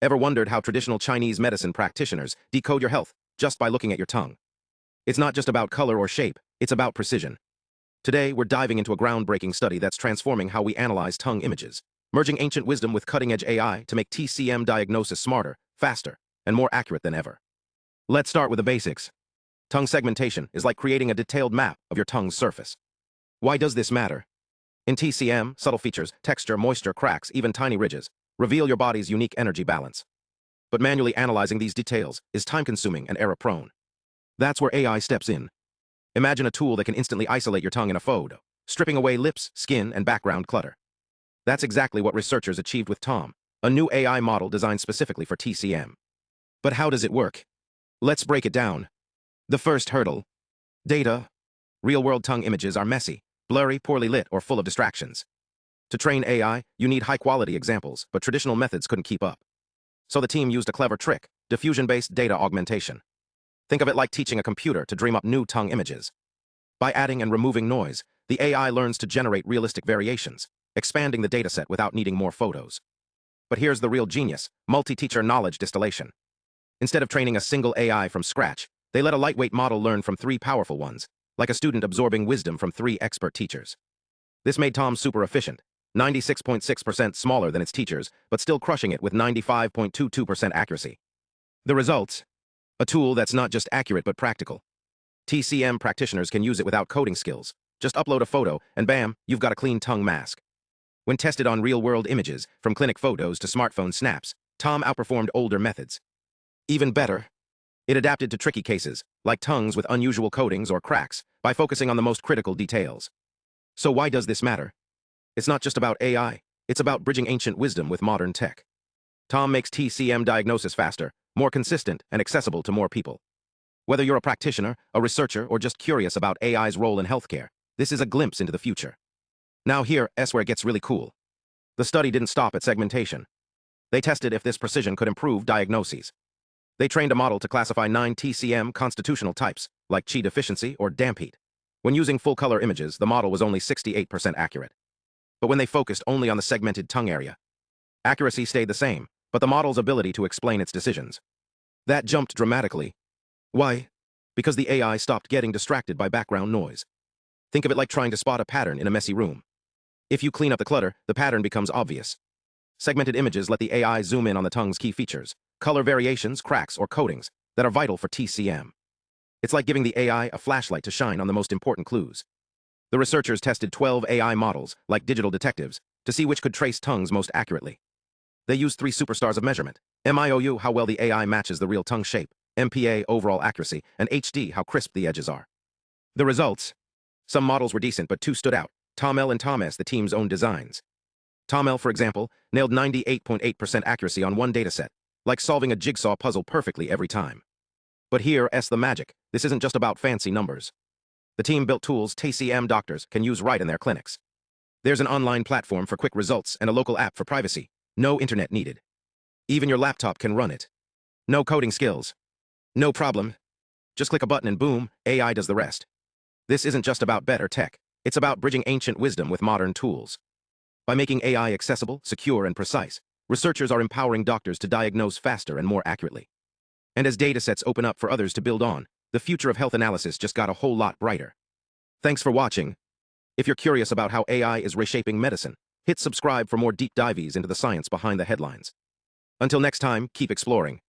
Ever wondered how traditional Chinese medicine practitioners decode your health just by looking at your tongue? It's not just about color or shape, it's about precision. Today, we're diving into a groundbreaking study that's transforming how we analyze tongue images, merging ancient wisdom with cutting-edge AI to make TCM diagnosis smarter, faster, and more accurate than ever. Let's start with the basics. Tongue segmentation is like creating a detailed map of your tongue's surface. Why does this matter? In TCM, subtle features, texture, moisture, cracks, even tiny ridges, reveal your body's unique energy balance. But manually analyzing these details is time-consuming and error-prone. That's where AI steps in. Imagine a tool that can instantly isolate your tongue in a photo, stripping away lips, skin, and background clutter. That's exactly what researchers achieved with Tom, a new AI model designed specifically for TCM. But how does it work? Let's break it down. The first hurdle. Data. Real-world tongue images are messy, blurry, poorly lit, or full of distractions. To train AI, you need high-quality examples, but traditional methods couldn't keep up. So the team used a clever trick, diffusion-based data augmentation. Think of it like teaching a computer to dream up new tongue images. By adding and removing noise, the AI learns to generate realistic variations, expanding the dataset without needing more photos. But here's the real genius, multi-teacher knowledge distillation. Instead of training a single AI from scratch, they let a lightweight model learn from three powerful ones, like a student absorbing wisdom from three expert teachers. This made Tom super efficient, 96.6% smaller than its teachers, but still crushing it with 95.22% accuracy. The results? A tool that's not just accurate but practical. TCM practitioners can use it without coding skills. Just upload a photo, and bam, you've got a clean tongue mask. When tested on real-world images, from clinic photos to smartphone snaps, Tom outperformed older methods. Even better, it adapted to tricky cases, like tongues with unusual coatings or cracks, by focusing on the most critical details. So why does this matter? It's not just about AI, it's about bridging ancient wisdom with modern tech. Tom makes TCM diagnosis faster, more consistent, and accessible to more people. Whether you're a practitioner, a researcher, or just curious about AI's role in healthcare, this is a glimpse into the future. Now here's where it gets really cool. The study didn't stop at segmentation. They tested if this precision could improve diagnoses. They trained a model to classify 9 TCM constitutional types, like qi deficiency or damp heat. When using full-color images, the model was only 68% accurate. But when they focused only on the segmented tongue area, accuracy stayed the same, but the model's ability to explain its decisions. That jumped dramatically. Why? Because the AI stopped getting distracted by background noise. Think of it like trying to spot a pattern in a messy room. If you clean up the clutter, the pattern becomes obvious. Segmented images let the AI zoom in on the tongue's key features, color variations, cracks, or coatings that are vital for TCM. It's like giving the AI a flashlight to shine on the most important clues. The researchers tested 12 AI models, like digital detectives, to see which could trace tongues most accurately. They used 3 superstars of measurement: MIOU, how well the AI matches the real tongue shape, MPA, overall accuracy, and HD, how crisp the edges are. The results? Some models were decent, but 2 stood out: Tom L and Tom S, the team's own designs. Tom L, for example, nailed 98.8% accuracy on one dataset, like solving a jigsaw puzzle perfectly every time. But here's the magic. This isn't just about fancy numbers. The team built tools TCM doctors can use right in their clinics. There's an online platform for quick results and a local app for privacy. No internet needed. Even your laptop can run it. No coding skills. No problem. Just click a button and boom, AI does the rest. This isn't just about better tech. It's about bridging ancient wisdom with modern tools. By making AI accessible, secure, and precise, researchers are empowering doctors to diagnose faster and more accurately. And as datasets open up for others to build on, the future of health analysis just got a whole lot brighter. Thanks for watching. If you're curious about how AI is reshaping medicine, hit subscribe for more deep dives into the science behind the headlines. Until next time, keep exploring.